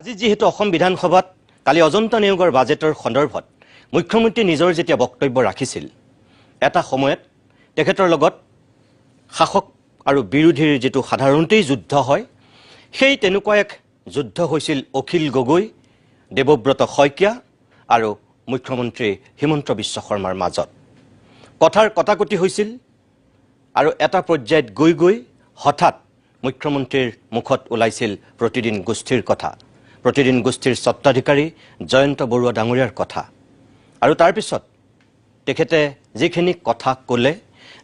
আজি যেহেতু অসম বিধানসভাত কালি অজন্তা নিয়োগৰ বাজেটৰ সন্দৰ্ভত মুখ্যমন্ত্ৰী নিজৰ যেতিয়া বক্তব্য ৰাখিছিল এটা সময়ত তেখেতৰ লগত শাসক আৰু বিৰোধীৰ যেটো সাধাৰণতেই যুদ্ধ হয় সেই তেনেকুৱা এক যুদ্ধ হৈছিল অখিল গগৈ দেৱব্ৰত শইকীয়া আৰু মুখ্যমন্ত্ৰী হিমন্ত বিশ্ব শৰ্মাৰ মাজত কথাৰ কটাকটি হৈছিল আৰু এটা পৰ্যায়ত গৈ হঠাৎ মুখ্যমন্ত্ৰীৰ মুখত ওলাইছিল প্ৰতিদিন গোষ্ঠীৰ কথা প্ৰতিদিন গোষ্ঠীৰ সত্তাধিকাৰী জয়ন্ত বৰুৱা ডাঙৰীয়াৰ কথা আৰু তাৰ পিছত তেখেতে যিখিনি কথা ক'লে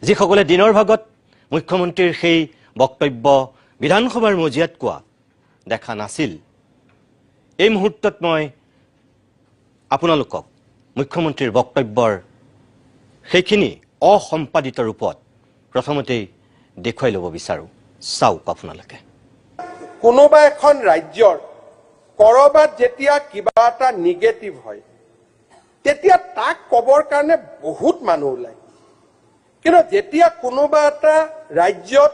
যিসকলে দিনৰ ভাগত মুখ্যমন্ত্ৰীৰ সেই বক্তব্য বিধানসভাৰ মজিয়াত কোৱা দেখা নাছিল এই মুহূৰ্তত মই আপোনালোকক মুখ্যমন্ত্ৰীৰ বক্তব্যৰ সেইখিনি অসম্পাদিত ৰূপত প্ৰথমতেই দেখুৱাই ল'ব বিচাৰো চাওক আপোনালোকে কোনোবা এখন ৰাজ্যৰ কৰবাত যেতিয়া কিবা এটা নিগেটিভ হয় তেতিয়া তাক কবৰ কাৰণে বহুত মানুহ ওলায় কিন্তু যেতিয়া কোনোবা এটা ৰাজ্যত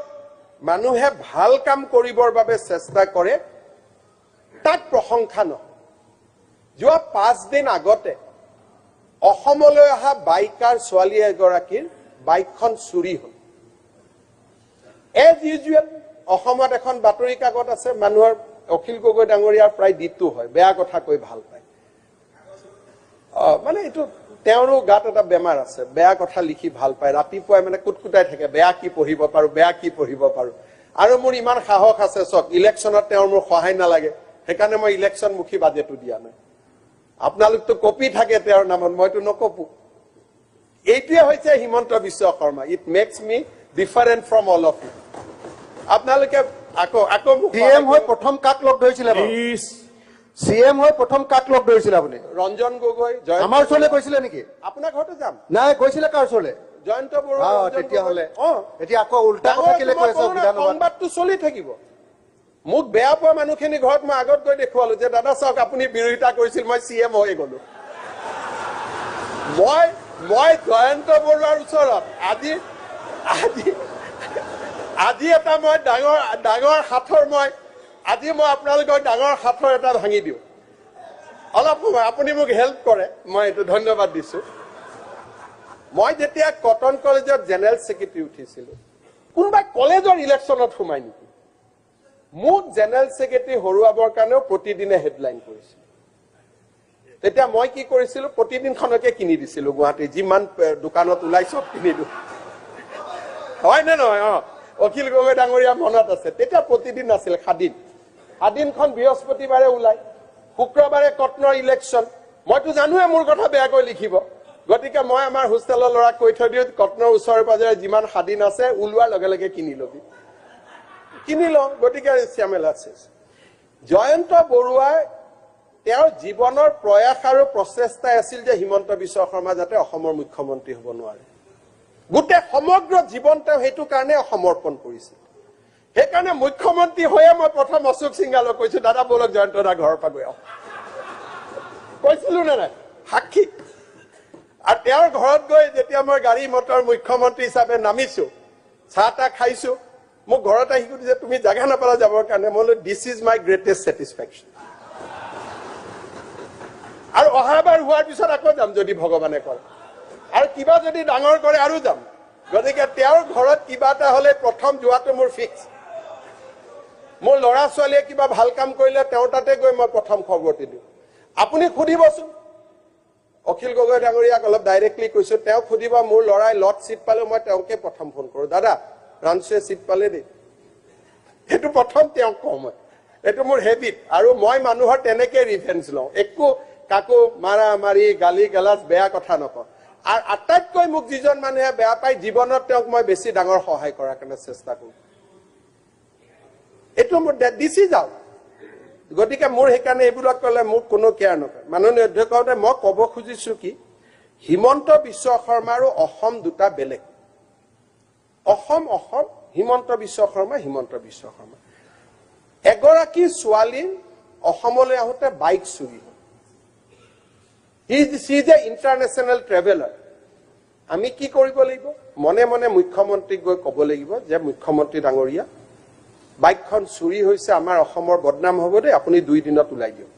মানুহে ভাল কাম কৰিবৰ বাবে চেষ্টা কৰে তাক প্ৰশংসা নহয় যোৱা 5 দিন আগতে অসমলৈ অহা বাইকাৰ ছোৱালী এগৰাকীৰ বাইকখন চুৰি হ'ল এজ ইউজুৱেল অসমত এখন বাতৰি কাকত আছে মানুহৰ অখিল গগৈ ডাঙৰীয়াৰ প্ৰায় দিনটো হয় বেয়া কথা কৈ ভাল পায় মানে এইটো তেওঁৰো গাত এটা বেমাৰ আছে বেয়া কথা লিখি ভাল পায় ৰাতিপুৱাই মানে কুটকুটাই থাকে বেয়া কি পঢ়িব পাৰো আৰু মোৰ ইমান সাহস আছে চক ইলেকশ্যনত তেওঁৰ মোৰ সহায় নালাগে সেইকাৰণে মই ইলেকশ্যন মুখী বাজেটটো দিয়া নাই আপোনালোকতো কপি থাকে তেওঁৰ নামত মইতো নকপো এইটোৱে হৈছে Himanta Biswa Sarma it makes me different from all of you আপোনালোকে আকৌ সিএম হৈ প্ৰথম কাক লগ ধৰিছিল সিএম হৈ প্ৰথম কাক লগ ধৰিছিল আপুনি ৰঞ্জন গগৈ আমাৰ ওচৰলৈ কৈছিলে নেকি আপোনাৰ ঘৰতে যাম নাই কৈছিলে কাৰ ওচৰলৈ জয়ন্ত বৰুৱা তেতিয়া হলে এতিয়া আকৌ উল্টা কথা কেলে কৈ আছে সংবাদটো চলি থাকিব মোক বেয়া পোৱা মানুহখিনি ঘৰত মই আগত গৈ দেখুৱালো যে দাদা চাওক আপুনি বিৰোধিতা কৰিছিল মই সিএম হৈ গলো মই জয়ন্ত বৰুৱাৰ ওচৰত আজি এটা মই ডাঙৰ হাতৰ আজি মই আপোনালোকৰ ডাঙৰ হাতৰ এটা ভাঙি দিওঁ অলপ সময় আপুনি মোক হেল্প কৰে মই এইটো ধন্যবাদ দিছো মই যেতিয়া কটন কলেজত জেনেৰেল সেক্ৰেটাৰী উঠিছিলো কোনোবাই কলেজৰ ইলেকশ্যনত সোমাই নেকি মোক জেনেৰেল সেক্ৰেটাৰী হৰুৱাবৰ কাৰণেও প্ৰতিদিনে হেডলাইন কৰিছিল তেতিয়া মই কি কৰিছিলো প্ৰতিদিনখনকে কিনি দিছিলো গুৱাহাটী যিমান দোকানত ওলাই সব কিনি দিওঁ হয় নে নহয় অখিল গগৈ ডাঙৰীয়া মনত আছে তেতিয়া প্ৰতিদিন আছিল সাদিনখন বৃহস্পতিবাৰে ওলাই শুক্ৰবাৰে কটনৰ ইলেকশ্যন মইতো জানোৱে মোৰ কথা বেয়াকৈ লিখিব গতিকে মই আমাৰ হোষ্টেলৰ ল'ৰাক কৈ থৈ দিওঁ কটনৰ ওচৰে পাজৰে যিমান সাদিন আছে ওলোৱাৰ লগে লগে কিনি লওঁ গতিকে শ্যামেল আছে জয়ন্ত বৰুৱাই তেওঁৰ জীৱনৰ প্ৰয়াস আৰু প্ৰচেষ্টাই আছিল যে হিমন্ত বিশ্ব শৰ্মা যাতে অসমৰ মুখ্যমন্ত্ৰী হ'ব নোৱাৰে গোটেই সমগ্ৰ জীৱন তেওঁ সেইটো কাৰণে সমৰ্পণ কৰিছিল সেইকাৰণে মুখ্যমন্ত্ৰী হৈয়ে মই প্ৰথম অশোক সিংহালক কৈছো দাদা বলক জয়ন্ত দা ঘৰৰ পৰা গৈ কৈছিলো নে নাই সাক্ষী আৰু তেওঁৰ ঘৰত গৈ যেতিয়া মই গাড়ী মটৰ মুখ্যমন্ত্ৰী হিচাপে নামিছো চাহ তাহ খাইছো মোক ঘৰত আহি সুধিছে তুমি জাগা নাপালা যাবৰ কাৰণে মই বোলো this is my greatest satisfaction আৰু অহাবাৰ হোৱাৰ পিছত আকৌ যাম যদি ভগৱানে কয় আৰু কিবা যদি ডাঙৰ কৰে আৰু যাম গতিকে তেওঁৰ ঘৰত কিবা এটা হলে প্ৰথম যোৱাটো মোৰ ফিক্স মোৰ ল'ৰা ছোৱালীয়ে কিবা ভাল কাম কৰিলে তেওঁৰ তাতে গৈ মই প্ৰথম খবৰটি দিওঁ আপুনি সুধিবচোন অখিল গগৈ ডাঙৰীয়াক অলপ ডাইৰেক্টলি কৈছো তেওঁক সুধিব মোৰ ল'ৰাই লট চিট পালে মই তেওঁকে প্ৰথম ফোন কৰো দাদা ৰাঞ্চুৱে চিট পালে দেই সেইটো প্ৰথম তেওঁক কওঁ মই এইটো মোৰ হেবিট আৰু মই মানুহৰ তেনেকে ৰিভেঞ্জ লওঁ একো কাকো মাৰা মাৰি গালি গালাজ বেয়া কথা নকওঁ আৰু আটাইতকৈ মোক যিজন মানুহে বেয়া পায় জীৱনত তেওঁক মই বেছি ডাঙৰ সহায় কৰাৰ কাৰণে চেষ্টা কৰো এইটো মোৰ দিছি যাওঁ গতিকে মোৰ সেইকাৰণে এইবিলাক ক'লে মোক কোনো কেয়াৰ নকৰে মাননীয় অধ্যক্ষহঁতে মই ক'ব খুজিছো কি হিমন্ত বিশ্ব শৰ্মা আৰু অসম দুটা বেলেগ অসম হিমন্ত বিশ্ব শৰ্মা এগৰাকী ছোৱালী অসমলৈ আহোঁতে বাইক চুৰি হ'ল he is a international traveller আমি কি কৰিব লাগিব মনে মনে মুখ্যমন্ত্ৰীক গৈ ক'ব লাগিব যে মুখ্যমন্ত্ৰী ডাঙৰীয়া বাইকখন চুৰি হৈছে আমাৰ অসমৰ বদনাম হ'ব দেই আপুনি 2 দিনত ওলাই দিয়ক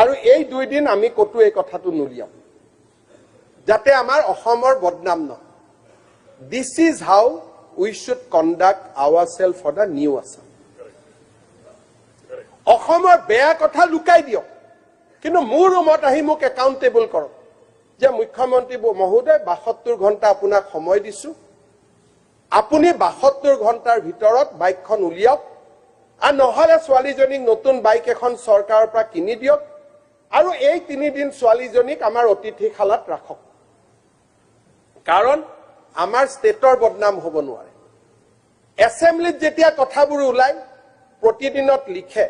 আৰু এই 2 দিন আমি কতো এই কথাটো নুলিয়াম যাতে আমাৰ অসমৰ বদনাম নহয় This is how we should conduct ourselves for the new Assam অসমৰ বেয়া কথা লুকাই দিয়ক কিন্তু মোৰ ৰুমত আহি মোক একাউন্টেবল কৰক যে মুখ্যমন্ত্ৰী মহোদয় 72 ঘণ্টা আপোনাক সময় দিছো আপুনি 72 ঘণ্টাৰ ভিতৰত বাইকখন উলিয়াওক আৰু নহলে ছোৱালীজনীক নতুন বাইক এখন চৰকাৰৰ পৰা কিনি দিয়ক আৰু এই 3 দিন ছোৱালীজনীক আমাৰ অতিথিশালাত ৰাখক কাৰণ আমাৰ ষ্টেটৰ বদনাম হ'ব নোৱাৰে এছেম্বলিত যেতিয়া কথাবোৰ ওলাই প্ৰতিদিনত লিখে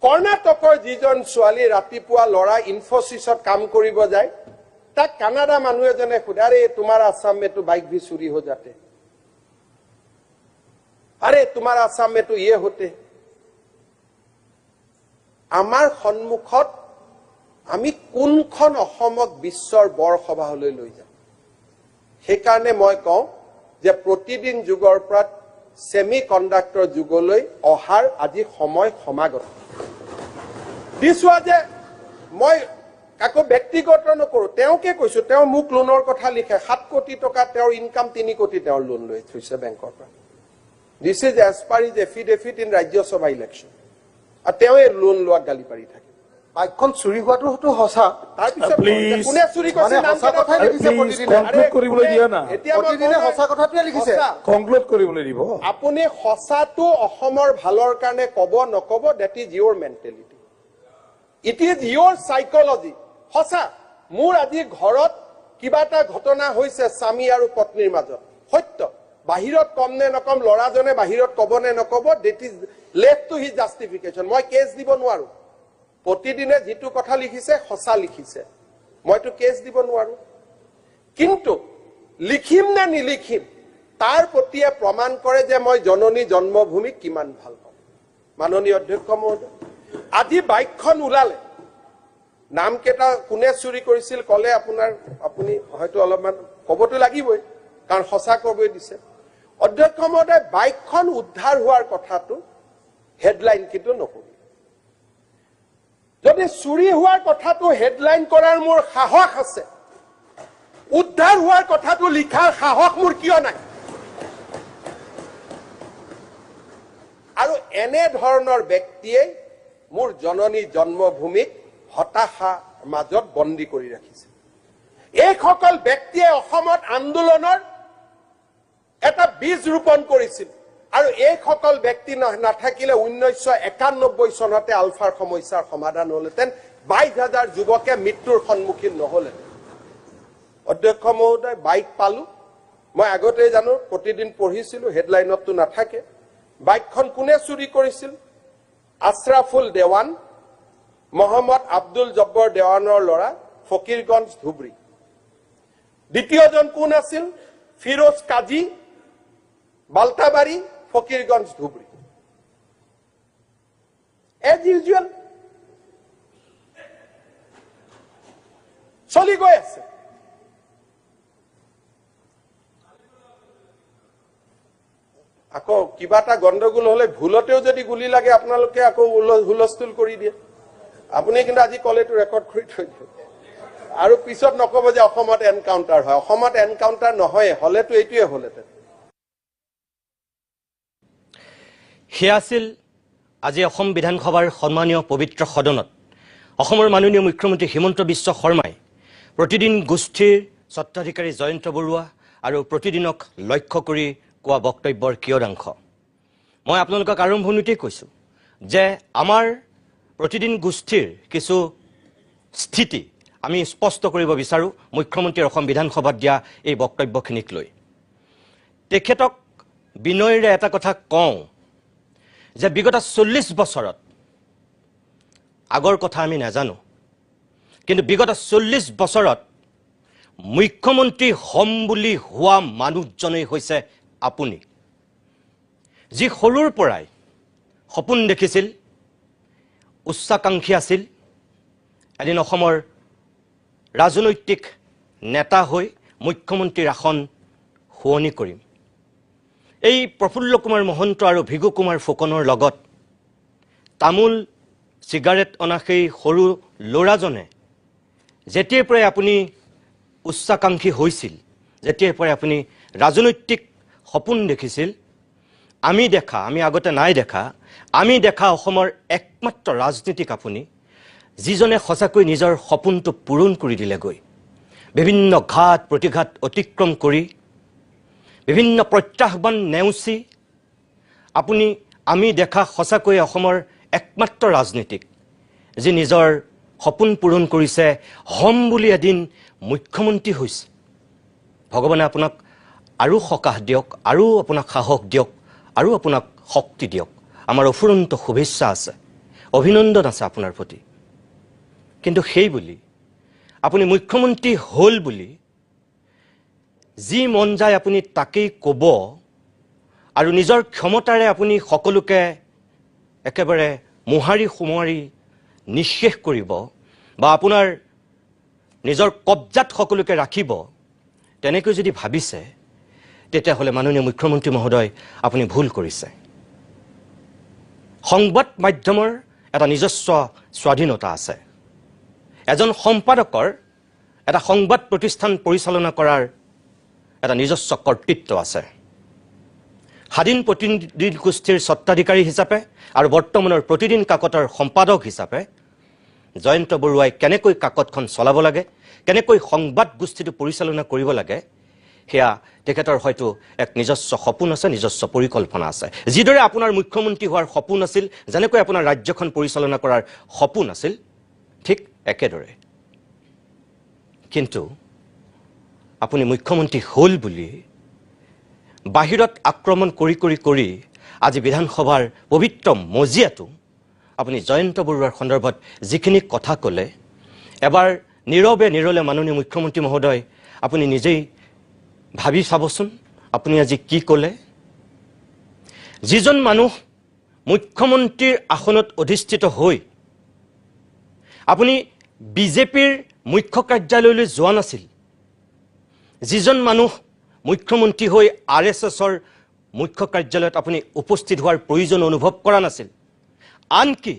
কৰ্ণাটকৰ যিজন ছোৱালী ৰাতিপুৱা লৰা ইনফোসিছত কাম কৰিব যায় তাক কানাডা মানুহ এজনে খুদাৰে তোমাৰ আসাম মে তো বাইক ভি চুৰি হৈ যাতে আৰে তোমাৰ আসাম মে তো ইয়ে হতে আমাৰ সন্মুখত আমি কোনখন অসমক বিশ্বৰ বৰ সভালৈ লৈ যাম সেইকাৰণে মই কওঁ যে প্ৰতিদিন যুগৰ পৰা সেমি কণ্ডাক্টৰ যুগলৈ অহাৰ আজি সময় সমাগত দিছো যে মই কাকো ব্যক্তিগত নকৰো তেওঁকে কৈছো তেওঁ মোক লোনৰ কথা লিখে 7 কোটি টকা তেওঁৰ ইনকাম 3 কোটি তেওঁৰ লোন লৈ থৈছে বেংকৰ পৰা This is as per his affidavit in Rajya Sabha election. আৰু তেওঁ এই লোন লোৱা গালি পাৰি থাকে বাইকখন চুৰি হোৱাটো হসা তাৰপিছত Please. কোনে চুৰি কৰিছে মানে নাম সঁচা কেইটা কথাই লিখিছে Please, প্ৰতিদিনে conclude কৰিবলৈ দিয়া না। এতিয়া মই প্ৰতিদিনে কওঁ সঁচা কথাটোৱে লিখিছে সঁচা। কনক্লুড কৰিবলৈ দিব আপুনি সঁচাটো অসমৰ ভালৰ কাৰণে কব নকব that is your mentality it is your psychology সঁচা মোৰ আজি ঘৰত কিবা এটা ঘটনা হৈছে স্বামী আৰু পত্নীৰ মাজত সত্য বাহিৰত কম নে নকম লৰাজনে বাহিৰত কব নে নকব that is left to his justification মই কেছ দিব নোৱাৰো প্ৰতিদিনে যেটো কথা লিখিছে সঁচা লিখিছে মইতো কেছ দিব নোৱাৰো কিন্তু লিখিম না নিলিখিম তাৰ প্ৰতিয়ে প্ৰমাণ কৰে যে মই জননী জন্মভূমি কিমান ভাল পাওঁ মাননীয় অধ্যক্ষ মহোদয় আজি বাইকখন ওলালে নাম কেটা কোনে চুৰি কৰিছিল কলে আপুনি হয়তো অলপমান কবটো লাগিবই কাৰণ সঁচা কবই দিছে অধ্যক্ষ মহোদয় বাইকখন উদ্ধাৰ হোৱাৰ কথাটো হেডলাইন কিন্তু নকৰি যদি চুৰি হোৱাৰ কথাটো হেডলাইন কৰাৰ মোৰ সাহস আছে উদ্ধাৰ হোৱাৰ কথাটো লিখাৰ সাহস মোৰ কিয় নাই আৰু এনে ধৰণৰ ব্যক্তিয়ে মোৰ জননী জন্মভূমিক হতাশা মাজত বন্দী কৰি ৰাখিছে এই সকল ব্যক্তিয়ে অসমত আন্দোলনৰ এটা বীজ ৰোপণ কৰিছিল আৰু এই সকল ব্যক্তি নাথাকিলে 1991 চনতে আলফাৰ সমস্যাৰ সমাধান হলতেন 22000 যুৱকে মৃত্যুৰ সন্মুখীন নহলে অধ্যক্ষ মহোদয় বাইক পালো মই আগতে জানো প্ৰতিদিন পঢ়িছিলো হেডলাইনতটো নাথাকে বাইকখন কোনে চুৰি কৰিছিল আশৰাফুল দেৱান মোহাম্মদ আব্দুল জব্বৰ দেৱানৰ লৰা ফকিৰগঞ্জ ধুবৰী দ্বিতীয়জন কোন আছিল ফিৰোজ কাজী বালতাবাৰী ফকিৰগঞ্জ ধুবৰী as usual চলি গৈ আছে আকৌ কিবা এটা গণ্ডগোল হলে ভুলতেও যদি গুলি লাগে আপোনালোকে আকৌ হুলস্থুল কৰি দিয়ে আপুনি কিন্তু আজি কলেটো ৰেকৰ্ড কৰি থৈ দিয়ক আৰু পিছত নকব যে অসমত এনকাউন্টাৰ হয় অসমত এনকাউন্টাৰ নহয় হলেতো এইটোৱে হলেতে সেয়া আছিল আজি অসম বিধানসভাৰ সন্মানীয় পবিত্ৰ সদনত অসমৰ মাননীয় মুখ্যমন্ত্ৰী হিমন্ত বিশ্ব শৰ্মাই প্ৰতিদিন গোষ্ঠীৰ স্বত্বাধিকাৰী জয়ন্ত বৰুৱা আৰু প্ৰতিদিনক লক্ষ্য কৰি কোৱা বক্তব্যৰ কিয়দাংশ মই আপোনালোকক আৰম্ভণিতে কৈছো যে আমাৰ প্ৰতিদিন গোষ্ঠীৰ কিছু স্থিতি আমি স্পষ্ট কৰিব বিচাৰো মুখ্যমন্ত্ৰীৰ অসম বিধানসভাত দিয়া এই বক্তব্যখিনিক লৈ তেখেতক বিনয়ৰে এটা কথা কওঁ যে বিগত 40 বছৰত আগৰ কথা আমি নাজানো কিন্তু বিগত 40 বছৰত মুখ্যমন্ত্ৰী হম বুলি হোৱা মানুহজনেই হৈছে আপুনি যি সৰুৰ পৰাই সপোন দেখিছিল উচ্চাকাংক্ষী আছিল এদিন অসমৰ ৰাজনৈতিক নেতা হৈ মুখ্যমন্ত্ৰীৰ আসন শুৱনি কৰিম এই প্ৰফুল্ল কুমাৰ মহন্ত আৰু ভিগু কুমাৰ ফুকনৰ লগত তামোল চিগাৰেট অনা সেই সৰু ল'ৰাজনে যেতিয়াৰ পৰাই আপুনি উচ্চাকাংক্ষী হৈছিল, যেতিয়াৰ পৰাই আপুনি ৰাজনৈতিক সপোন দেখিছিল, আমি আগতে নাই দেখা, আমি দেখা অসমৰ একমাত্ৰ ৰাজনীতিক আপুনি, যিজনে সঁচাকৈ নিজৰ সপোনটো পূৰণ কৰি দিলেগৈ। বিভিন্ন ঘাট প্ৰতিঘাত অতিক্ৰম কৰি, বিভিন্ন প্ৰত্যাহ্বান নেওচি আমি দেখা সঁচাকৈ অসমৰ একমাত্ৰ ৰাজনীতিক, যি নিজৰ সপোন পূৰণ কৰিছে, হম বুলি এদিন মুখ্যমন্ত্ৰী হৈছে। ভগৱানে আপোনাক আৰু সকাহ দিয়ক, আৰু আপোনাক সাহস দিয়ক, আৰু আপোনাক শক্তি দিয়ক। আমাৰ অফুৰন্ত শুভেচ্ছা আছে, অভিনন্দন আছে আপোনাৰ প্ৰতি। কিন্তু সেই বুলি আপুনি মুখ্যমন্ত্ৰী হ'ল বুলি যি মন যায় আপুনি তাকেই ক'ব, আৰু নিজৰ ক্ষমতাৰে আপুনি সকলোকে একেবাৰে মোহাৰি নিঃশেষ কৰিব, বা আপোনাৰ নিজৰ কব্জাত সকলোকে ৰাখিব, তেনেকৈ যদি ভাবিছে, তেতিয়াহ'লে মাননীয় মুখ্যমন্ত্ৰী মহোদয় আপুনি ভুল কৰিছে। সংবাদ মাধ্যমৰ এটা নিজস্ব স্বাধীনতা আছে। এজন সম্পাদকৰ এটা সংবাদ প্ৰতিষ্ঠান পৰিচালনা কৰাৰ এটা নিজস্ব কৰ্তৃত্ব আছে। স্বাধীন প্ৰতিদিন গোষ্ঠীৰ স্বত্বাধিকাৰী হিচাপে আৰু বৰ্তমানৰ প্ৰতিদিন কাকতৰ সম্পাদক হিচাপে জয়ন্ত বৰুৱাই কেনেকৈ কাকতখন চলাব লাগে, কেনেকৈ সংবাদ গোষ্ঠীটো পৰিচালনা কৰিব লাগে, সেয়া তেখেতৰ হয়তো এক নিজস্ব সপোন আছে, নিজস্ব পৰিকল্পনা আছে। যিদৰে আপোনাৰ মুখ্যমন্ত্ৰী হোৱাৰ সপোন আছিল, যেনেকৈ আপোনাৰ ৰাজ্যখন পৰিচালনা কৰাৰ সপোন আছিল, ঠিক একেদৰে। কিন্তু আপুনি মুখ্যমন্ত্ৰী হ'ল বুলি বাহিৰত আক্ৰমণ কৰি আজি বিধানসভাৰ পবিত্ৰ মজিয়াটো আপুনি জয়ন্ত বৰুৱাৰ সন্দৰ্ভত যিখিনি কথা ক'লে, এবাৰ নীৰৱে মাননীয় মুখ্যমন্ত্ৰী মহোদয় আপুনি নিজেই ভাবি চাবচোন, আপুনি আজি কি ক'লে। যিজন মানুহ মুখ্যমন্ত্ৰীৰ আসনত অধিষ্ঠিত হৈ আপুনি বিজেপিৰ মুখ্য কাৰ্যালয়লৈ যোৱা নাছিল, যিজন মানুহ মুখ্যমন্ত্ৰী হৈ RSSৰ মুখ্য কাৰ্যালয়ত আপুনি উপস্থিত হোৱাৰ প্ৰয়োজন অনুভৱ কৰা নাছিল, আনকি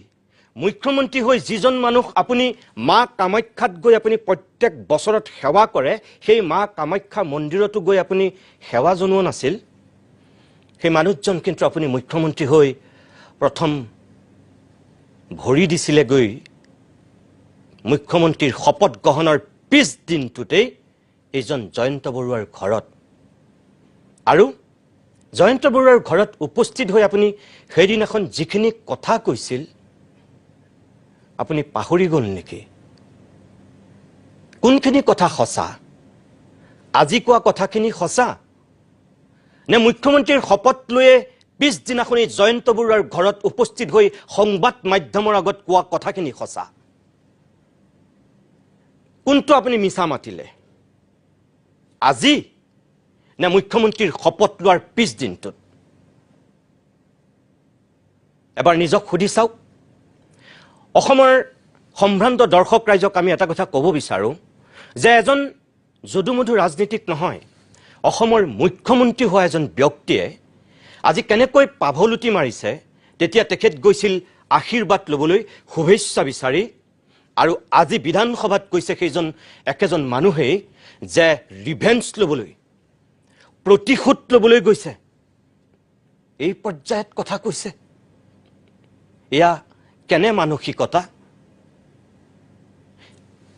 মুখ্যমন্ত্ৰী হৈ যিজন মানুহ আপুনি মা কামাখ্যাত গৈ আপুনি প্ৰত্যেক বছৰত সেৱা কৰে, সেই মা কামাখ্যা মন্দিৰতো গৈ আপুনি সেৱা জনোৱা নাছিল, সেই মানুহজন কিন্তু আপুনি মুখ্যমন্ত্ৰী হৈ প্ৰথম ভৰি দিছিলেগৈ মুখ্যমন্ত্ৰীৰ শপত গ্ৰহণৰ পিছদিনটোতেই এইজন জয়ন্ত বৰুৱাৰ ঘৰত। আৰু জয়ন্ত বৰুৱাৰ ঘৰত উপস্থিত হৈ আপুনি সেইদিনাখন যিখিনি কথা কৈছিল, আপুনি পাহৰি গ'ল নেকি? কোনখিনি কথা সঁচা? আজি কোৱা কথাখিনি সঁচা নে মুখ্যমন্ত্ৰীৰ শপত লৈয়ে পিছদিনাখনি জয়ন্ত বৰুৱাৰ ঘৰত উপস্থিত হৈ সংবাদ মাধ্যমৰ আগত কোৱা কথাখিনি সঁচা? কোনটো আপুনি মিছা মাতিলে, আজি নে মুখ্যমন্ত্ৰীৰ শপত লোৱাৰ পিছদিনটোত? এবাৰ নিজক সুধি চাওক। অসমৰ সম্ভ্ৰান্ত দৰ্শক ৰাইজক আমি এটা কথা ক'ব বিচাৰোঁ যে এজন যদুমধু ৰাজনীতিক নহয়, অসমৰ মুখ্যমন্ত্ৰী হোৱা এজন ব্যক্তিয়ে আজি কেনেকৈ পাভলুটি মাৰিছে, তেতিয়া তেখেত গৈছিল আশীৰ্বাদ ল'বলৈ, শুভেচ্ছা বিচাৰি, আৰু আজি বিধানসভাত কৈছে সেইজন একেজন মানুহেই যে ৰিভেঞ্চ ল'বলৈ, প্ৰতিশোধ ল'বলৈ গৈছে। এই পৰ্যায়ত কথা কৈছে। এয়া কেনে মানসিকতা?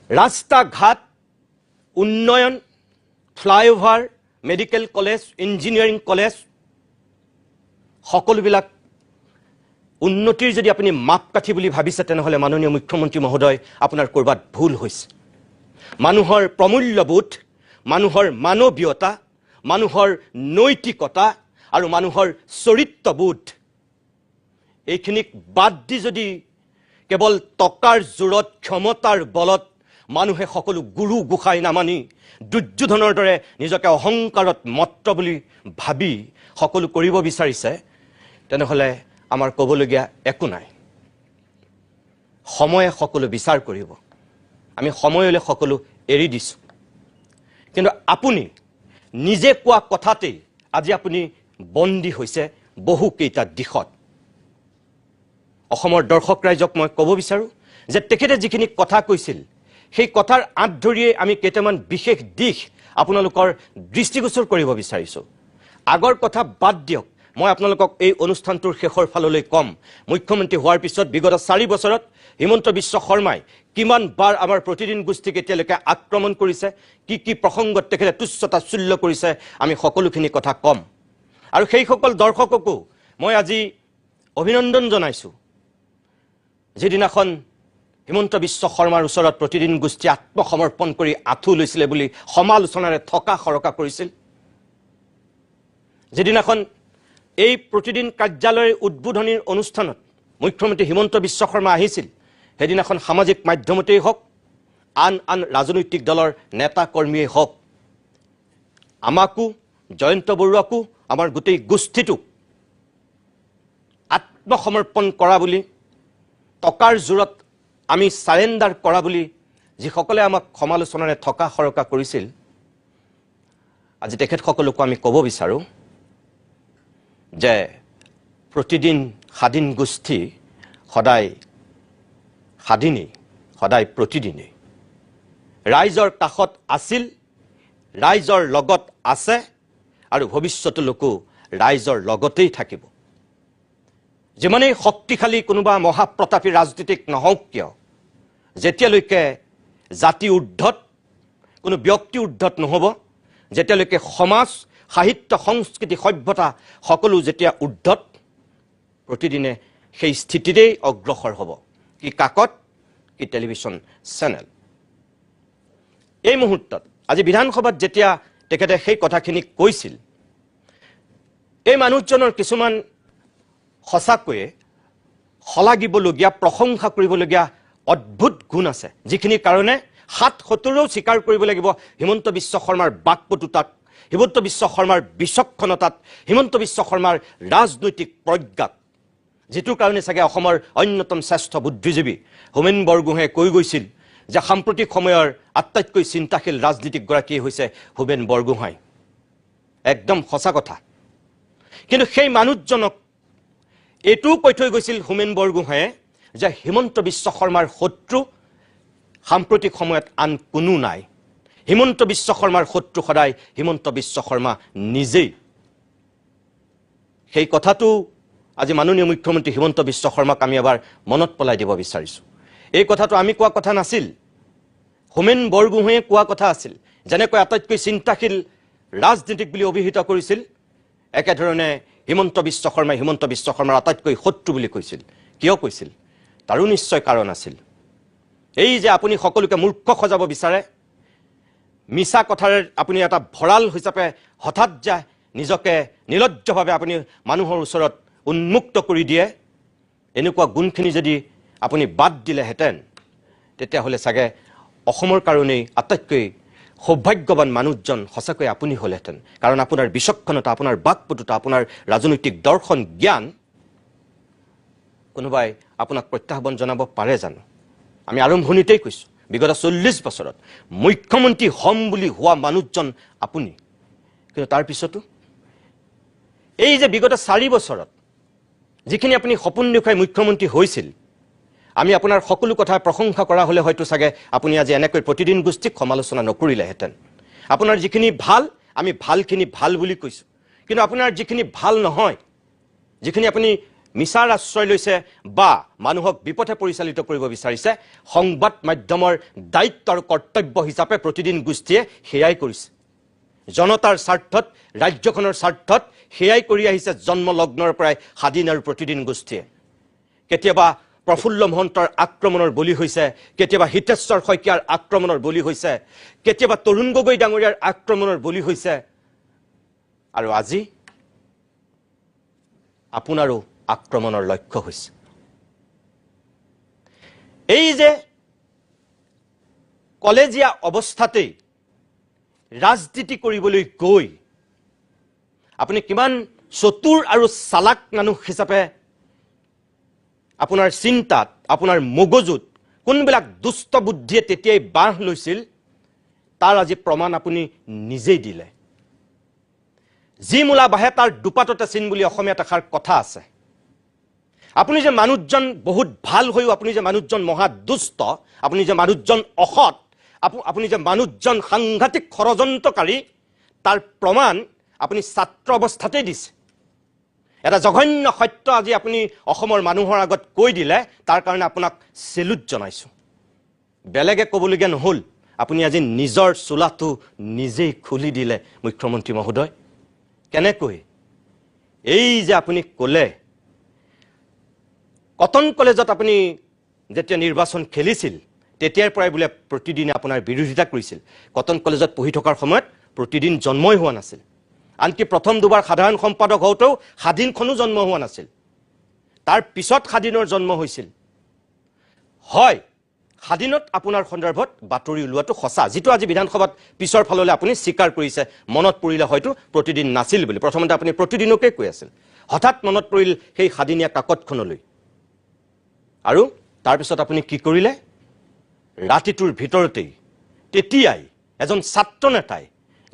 ৰাস্তা ঘাট উন্নয়ন, flyover, medical college, engineering college, সকলোবিলাক উন্নতিৰ যদি আপুনি মাপকাঠি বুলি ভাবিছে, তেনেহ'লে মাননীয় মুখ্যমন্ত্ৰী মহোদয় আপোনাৰ ক'ৰবাত ভুল হৈছে। মানুহৰ প্ৰমূল্যবোধ, মানুহৰ মানৱীয়তা, মানুহৰ নৈতিকতা আৰু মানুহৰ চৰিত্ৰবোধ, এইখিনিক বাদ দি যদি কেৱল টকাৰ জোৰত, ক্ষমতাৰ বলত মানুহে সকলো গুৰু গোসাঁই নামানি দুৰ্যোধনৰ দৰে নিজকে অহংকাৰত মত্ত বুলি ভাবি সকলো কৰিব বিচাৰিছে, তেনেহ'লে আমাৰ ক'বলগীয়া একো নাই। সময়ে সকলো বিচাৰ কৰিব। আমি সময়লৈ সকলো এৰি দিছোঁ। কিন্তু আপুনি নিজে কোৱা কথাতেই আজি আপুনি বন্দী হৈছে বহুকেইটা দিশত অসমৰ দৰ্শক ৰাইজক মই ক'ব বিচাৰোঁ যে তেখেতে যিখিনি কথা কৈছিল সেই কথাৰ আঁত ধৰিয়ে আমি কেইটামান বিশেষ দিশ আপোনালোকৰ দৃষ্টিগোচৰ কৰিব বিচাৰিছোঁ আগৰ কথা বাদ দিয়ক মই আপোনালোকক এই অনুষ্ঠানটোৰ শেষৰ ফাললৈ কম মুখ্যমন্ত্ৰী হোৱাৰ পিছত বিগত 4 বছৰত হিমন্ত বিশ্ব শৰ্মাই কিমান বাৰ আমাৰ প্ৰতিদিন গোষ্ঠীক এতিয়ালৈকে আক্ৰমণ কৰিছে কি প্ৰসংগত তেখেতে তুচ্ছতাচ্ছুল্য কৰিছে আমি সকলোখিনি কথা কম আৰু সেই সকল দৰ্শককো মই আজি অভিনন্দন জনাইছোঁ যিদিনাখন হিমন্ত বিশ্ব শৰ্মাৰ ওচৰত প্ৰতিদিন গোষ্ঠী আত্মসমৰ্পণ কৰি আঁঠু লৈছিলে বুলি সমালোচনাৰে থকা সৰকা কৰিছিল যিদিনাখন এই প্ৰতিদিন কাৰ্যালয়ৰ উদ্বোধনীৰ অনুষ্ঠানত মুখ্যমন্ত্ৰী হিমন্ত বিশ্ব শৰ্মা আহিছিল সেইদিনাখন সামাজিক মাধ্যমতেই হওক আন ৰাজনৈতিক দলৰ নেতা কৰ্মীয়ে হওক আমাকো জয়ন্ত বৰুৱাকো আমাৰ গোটেই গোষ্ঠীটোক আত্মসমৰ্পণ কৰা বুলি টকাৰ জোৰত আমি সাৰেন্ডাৰ কৰা বুলি যিসকলে আমাক সমালোচনাৰে থকা সৰকা কৰিছিল আজি তেখেতসকলকো আমি ক'ব বিচাৰোঁ যে প্ৰতিদিন স্বাধীন গোষ্ঠী সদায় স্বাধীনেই সদায় প্ৰতিদিনেই ৰাইজৰ কাষত আছিল ৰাইজৰ লগত আছে আৰু ভৱিষ্যতলৈকো ৰাইজৰ লগতেই থাকিব যিমানেই শক্তিশালী কোনোবা মহাপ্ৰতাপী ৰাজনীতিক নহওক কিয় যেতিয়ালৈকে জাতি উৰ্ধত কোনো ব্যক্তি উৰ্ধত নহ'ব যেতিয়ালৈকে সমাজ সাহিত্য সংস্কৃতি সভ্যতা সকলো যেতিয়া উৰ্ধত প্ৰতিদিনে সেই স্থিতিতেই অগ্ৰসৰ হ'ব কি কাকত কি টেলিভিছন চেনেল এই মুহূৰ্তত আজি বিধানসভাত যেতিয়া তেখেতে সেই কথাখিনি কৈছিল এই মানুহজনৰ কিছুমান সঁচাকৈয়ে শলাগিবলগীয়া প্ৰশংসা কৰিবলগীয়া অদ্ভুত গুণ আছে যিখিনি কাৰণে ৭-৭ও স্বীকাৰ কৰিব লাগিব হিমন্ত বিশ্ব শৰ্মাৰ বাকপটুতাক হিমন্ত বিশ্ব শৰ্মাৰ বিচক্ষণতাত হিমন্ত বিশ্ব শৰ্মাৰ ৰাজনৈতিক প্ৰজ্ঞাক যেটোৰ কাৰণে চাগে অসমৰ অন্যতম শ্ৰেষ্ঠ বুদ্ধিজীৱী হোমেন বৰগোহাঁয়ে কৈ গৈছিল যে সাম্প্ৰতিক সময়ৰ আটাইতকৈ চিন্তাশীল ৰাজনীতিকগৰাকী হৈছে হোমেন বৰগোহাঁই একদম সঁচা কথা কিন্তু সেই মানুহজনক এটোও কৈ থৈ গৈছিল হোমেন বৰগোহাঁয়ে যে হিমন্ত বিশ্ব শৰ্মাৰ শত্ৰু সাম্প্ৰতিক সময়ত আন কোনো নাই হিমন্ত বিশ্ব শৰ্মাৰ শত্ৰু সদায় হিমন্ত বিশ্ব শৰ্মা নিজেই সেই কথাটো আজি মাননীয় মুখ্যমন্ত্ৰী হিমন্ত বিশ্ব শৰ্মাক আমি এবাৰ মনত পেলাই দিব বিচাৰিছোঁ এই কথাটো আমি কোৱা কথা নাছিল হোমেন বৰগোহাঁয়ে কোৱা কথা আছিল যেনেকৈ আটাইতকৈ চিন্তাশীল ৰাজনীতিক বুলি অভিহিত কৰিছিল একেধৰণে হিমন্ত বিশ্ব শৰ্মাৰ আটাইতকৈ শত্ৰু বুলি কৈছিল কিয় কৈছিল তাৰো নিশ্চয় কাৰণ আছিল এই যে আপুনি সকলোকে মূৰ্খ সজাব বিচাৰে মিছা কথাৰে আপুনি এটা ভৰাল হিচাপে হঠাৎ যায় নিজকে নিলজ্জভাৱে আপুনি মানুহৰ ওচৰত উন্মুক্ত কৰি দিয়ে এনেকুৱা গুণখিনি যদি আপুনি বাদ দিলেহেঁতেন তেতিয়াহ'লে চাগে অসমৰ কাৰণেই আটাইতকৈ সৌভাগ্যৱান মানুহজন সঁচাকৈ আপুনি হ'লেহেঁতেন কাৰণ আপোনাৰ বিচক্ষণতা আপোনাৰ বাকপটুতা আপোনাৰ ৰাজনৈতিক দৰ্শন জ্ঞান কোনোবাই আপোনাক প্ৰত্যাহ্বান জনাব পাৰে জানো আমি আৰম্ভণিতেই কৈছোঁ বিগত 40 বছৰত মুখ্যমন্ত্ৰী হ'ম বুলি হোৱা মানুহজন আপুনি কিন্তু তাৰ পিছতো এই যে বিগত 4 বছৰত যিখিনি আপুনি সপোন দেখুৱাই মুখ্যমন্ত্ৰী হৈছিল আমি আপোনাৰ সকলো কথা প্ৰশংসা কৰা হলে হয়তো চাগে আপুনি আজি এনেকৈ প্ৰতিদিন গোষ্ঠীক সমালোচনা নকৰিলেহেঁতেন আপোনাৰ যিখিনি ভাল আমি ভালখিনি ভাল বুলি কৈছোঁ কিন্তু আপোনাৰ যিখিনি ভাল নহয় যিখিনি আপুনি মিছাৰ আশ্ৰয় লৈছে বা মানুহক বিপথে পৰিচালিত কৰিব বিচাৰিছে সংবাদ মাধ্যমৰ দায়িত্ব আৰু কৰ্তব্য হিচাপে প্ৰতিদিন গোষ্ঠীয়ে সেয়াই কৰিছে জনতাৰ স্বাৰ্থত ৰাজ্যখনৰ স্বাৰ্থত সেয়াই কৰি আহিছে জন্মলগ্নৰ পৰাই স্বাধীন আৰু প্ৰতিদিন গোষ্ঠীয়ে কেতিয়াবা প্ৰফুল্ল মহন্তৰ আক্ৰমণৰ বলি হৈছে কেতিয়াবা হিতেশ্বৰ শইকীয়াৰ আক্ৰমণৰ বলি হৈছে কেতিয়াবা তৰুণ গগৈ ডাঙৰীয়াৰ আক্ৰমণৰ বলি হৈছে আৰু আজি আপোনাৰো আক্ৰমণৰ লক্ষ্য হৈছে এই যে কলেজীয়া অৱস্থাতেই ৰাজনীতি কৰিবলৈ গৈ আপুনি কিমান চতুৰ আৰু চালাক মানুহ হিচাপে আপোনাৰ চিন্তাত আপোনাৰ মগজুত কোনবিলাক দুষ্ট বুদ্ধিয়ে তেতিয়াই বাহ লৈছিল তাৰ আজি প্ৰমাণ আপুনি নিজেই দিলে যি মূলা বাহে তাৰ দুপাততে চিন বুলি অসমীয়াত এষাৰ কথা আছে। আপুনি যে মানুহজন বহুত ভাল হৈও আপুনি যে মানুহজন মহা দুষ্ট, আপুনি যে মানুহজন অসৎ, আপুনি যে মানুহজন সাংঘাতিক ষড়যন্ত্ৰকাৰী, তাৰ প্ৰমাণ আপুনি ছাত্ৰ অৱস্থাতেই দিছে। এটা জঘন্য সত্য আজি আপুনি অসমৰ মানুহৰ আগত কৈ দিলে, তাৰ কাৰণে আপোনাক চেলুট জনাইছোঁ। বেলেগে ক'বলগীয়া নহ'ল, আপুনি আজি নিজৰ চোলাটো নিজেই খুলি দিলে মুখ্যমন্ত্ৰী মহোদয়। কেনেকৈ? এই যে আপুনি ক'লে কটন কলেজত আপুনি যেতিয়া নিৰ্বাচন খেলিছিল তেতিয়াৰ পৰাই বোলে প্ৰতিদিনে আপোনাৰ বিৰোধিতা কৰিছিল। কটন কলেজত পঢ়ি থকাৰ সময়ত প্ৰতিদিন জন্মই হোৱা নাছিল, আনকি প্ৰথম দুবাৰ সাধাৰণ সম্পাদক হওঁতেও স্বাধীনখনো জন্ম হোৱা নাছিল, তাৰ পিছত স্বাধীনৰ জন্ম হৈছিল। হয়, স্বাধীনত আপোনাৰ সন্দৰ্ভত বাতৰি ওলোৱাটো সঁচা, যিটো আজি বিধানসভাত পিছৰ ফাললৈ আপুনি স্বীকাৰ কৰিছে। মনত পৰিলে হয়তো প্ৰতিদিন নাছিল বুলি। প্ৰথমতে আপুনি প্ৰতিদিনকে কৈ আছিল, হঠাৎ মনত পৰিল সেই স্বাধীনীয়া কাকতখনলৈ। আৰু তাৰপিছত আপুনি কি কৰিলে? ৰাতিটোৰ ভিতৰতেই তেতিয়াই এজন ছাত্ৰ নেতাই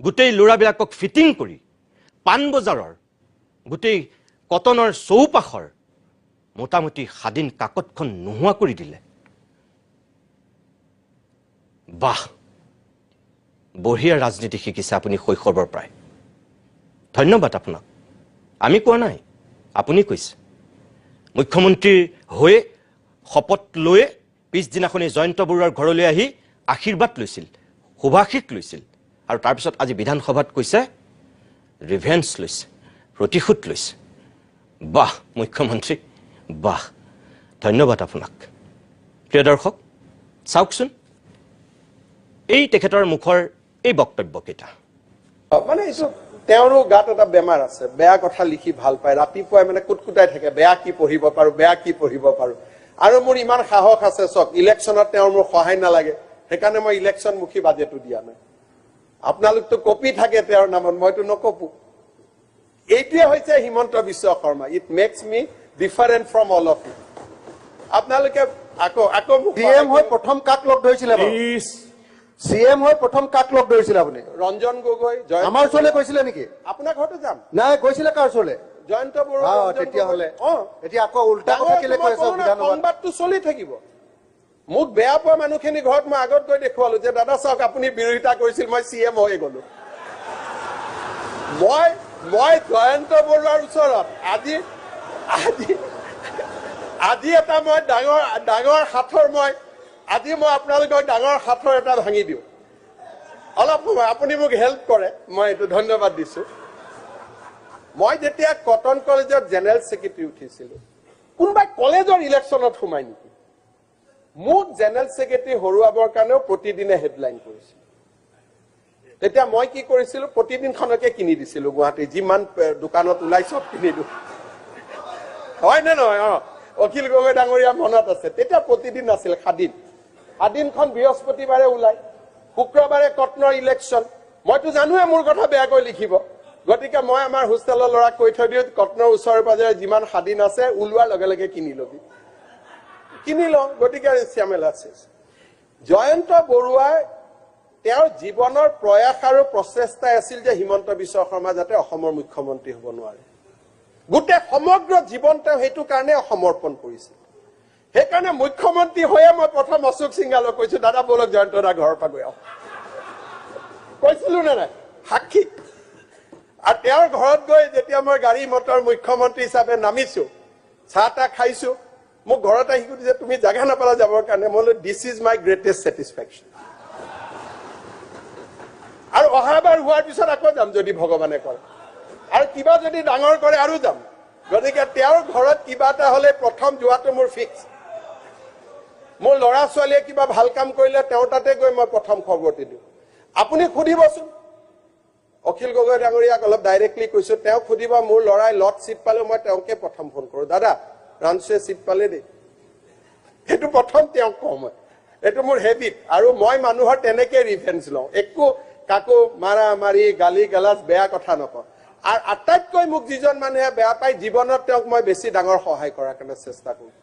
গোটেই ল'ৰাবিলাকক ফিটিং কৰি পাণবজাৰৰ গোটেই কটনৰ চৌপাশৰ মোটামুটি স্বাধীন কাকতখন নোহোৱা কৰি দিলে। বাহ, বঢ়িয়া ৰাজনীতি শিকিছে আপুনি শৈশৱৰ পৰাই। ধন্যবাদ আপোনাক। আমি কোৱা নাই, আপুনি কৈছে। মুখ্যমন্ত্ৰীৰ হৈ শপত লৈ পিছদিনাখনি জয়ন্ত বৰুৱাৰ ঘৰলৈ আহি আশীৰ্বাদ লৈছিল, শুভাশীষ লৈছিল, আৰু তাৰপিছত আজি বিধানসভাত কৈছে ৰিভেঞ্চ লৈছে, প্ৰতিশোধ লৈছে। বাহ মুখ্যমন্ত্ৰী, বাহ, ধন্যবাদ আপোনাক। প্ৰিয় দৰ্শক, চাওকচোন এই তেখেতৰ মুখৰ এই বক্তব্যকেইটা। মানে এইটো তেওঁৰো গাত এটা বেমাৰ আছে, বেয়া কথা লিখি ভাল পায়। ৰাতিপুৱাই মানে কুটকুটাই থাকে, বেয়া কি পঢ়িব পাৰো, বেয়া কি পঢ়িব পাৰো। আৰু মোৰ ইমান সাহস আছে, চক ইলেকশ্যনত তেওঁৰ মোৰ সহায় নালাগে, সেইকাৰণে মই ইলেকশ্যনমুখী বাজেটো দিয়া নাই। আপোনালোকতো কপি থাকে তেওঁৰ নামত, মইতো নকপো। এইটোৱে হৈছে Himanta Biswa Sarma. It makes me different from all of you. আপোনালোকে আকৌ চিএম হৈ প্ৰথম কাক লগ ধৰিছিলে? চিএম হৈ প্ৰথম কাক লগ ধৰিছিলে আপুনি? ৰঞ্জন গগৈ, আমাৰ ওচৰলৈ গৈছিলে নেকি? আপোনাৰ ঘৰতো যাম। নাই, গৈছিলে কাৰ ওচৰলৈ? জয়ন্ত বৰুৱা। তেতিয়াহ'লে এতিয়া আকৌ উল্টা কথা কেলে কৈ আছে? সংবাদটো চলি থাকিব। মোক বেয়া পোৱা মানুহখিনি ঘৰত মই আগত গৈ দেখুৱালো যে দাদা চাওক আপুনি বিৰোধিতা কৰিছিল, মই চিএম হৈ গলো। মই জয়ন্ত বৰুৱাৰ ওচৰত আজি এটা মই ডাঙৰ সাঁথৰ আজি মই আপোনালোকক ডাঙৰ সাঁথৰ এটা ভাঙি দিওঁ। অলপ সময় আপুনি মোক হেল্প কৰে, মই এইটো ধন্যবাদ দিছো। মই যেতিয়া কটন কলেজত জেনেৰেল ছেক্ৰেটাৰী উঠিছিলো, কোনোবাই কলেজৰ ইলেকশ্যনত সোমাই নেকি? মোক জেনেৰেল ছেক্ৰেটাৰী হৰুৱাবৰ কাৰণেও প্ৰতিদিনে হেডলাইন কৰিছিল। তেতিয়া মই কি কৰিছিলো, প্ৰতিদিনখনকে কিনি দিছিলো। গুৱাহাটীৰ যিমান দোকানত ওলাই চব কিনি দিওঁ, হয় নে নহয়? অখিল গগৈ ডাঙৰীয়া মনত আছে, তেতিয়া প্ৰতিদিন আছিল সাদিনখন বৃহস্পতিবাৰে ওলাই, শুক্ৰবাৰে কটনৰ ইলেকশ্যন। মইতো জানোৱে মোৰ কথা বেয়াকৈ লিখিব, গতিকে মই আমাৰ হোষ্টেলৰ ল'ৰাক কৈ থৈ দিওঁ, কটনৰ ওচৰে পাজৰে যিমান সাদিন আছে ওলোৱাৰ লগে লগে কিনি লবি, কিনি লওঁ। গতিকে শ্যামেলা আছে। জয়ন্ত বৰুৱাই তেওঁৰ জীৱনৰ প্ৰয়াস আৰু প্ৰচেষ্টাই আছিল যে হিমন্ত বিশ্ব শৰ্মা যাতে অসমৰ মুখ্যমন্ত্ৰী হ'ব নোৱাৰে। গোটেই সমগ্ৰ জীৱন তেওঁ সেইটো কাৰণে সমৰ্পণ কৰিছিল। সেইকাৰণে মুখ্যমন্ত্ৰী হৈয়ে মই প্ৰথম অশোক সিংহালক কৈছো, দাদা বলক জয়ন্ত দা ঘৰৰ পৰা গৈ আহক। কৈছিলো নে নাই? সাক্ষী। আৰু তেওঁৰ ঘৰত গৈ যেতিয়া মই গাড়ী মটৰ মুখ্যমন্ত্ৰী হিচাপে নামিছো, চাহ তাহ খাইছো, মোক ঘৰত আহি সুধিছে তুমি জাগা নাপালা যাবৰ কাৰণে? মই this is my greatest satisfaction. আৰু অহাবাৰ হোৱাৰ পিছত আকৌ যাম যদি ভগৱানে কৰে, আৰু কিবা যদি ডাঙৰ কৰে আৰু যাম। গতিকে তেওঁৰ ঘৰত কিবা এটা হলে প্ৰথম যোৱাটো মোৰ ফিক্স। মোৰ ল'ৰা ছোৱালীয়ে কিবা ভাল কাম কৰিলে তেওঁৰ তাতে গৈ মই প্ৰথম খবৰটি দিওঁ। আপুনি সুধিবচোন অখিল গগৈ ডাঙৰীয়াক, অলপ ডাইৰেক্টলি কৈছো, তেওঁক সুধিব মোৰ ল'ৰাই লট চিট পালে মই তেওঁকে প্ৰথম ফোন কৰো, দাদা ৰাঞ্চুৱে চিট পালে দেই, সেইটো প্ৰথম তেওঁক কওঁ মই। এইটো মোৰ হেবিট। আৰু মই মানুহৰ তেনেকে ৰিভেঞ্জ লওঁ, একো কাকো মাৰা মাৰি গালি গালাজ বেয়া কথা নকওঁ। আৰু আটাইতকৈ মোক যিজন মানুহে বেয়া পায় জীৱনত তেওঁক মই বেছি ডাঙৰ সহায় কৰাৰ কাৰণে চেষ্টা কৰোঁ।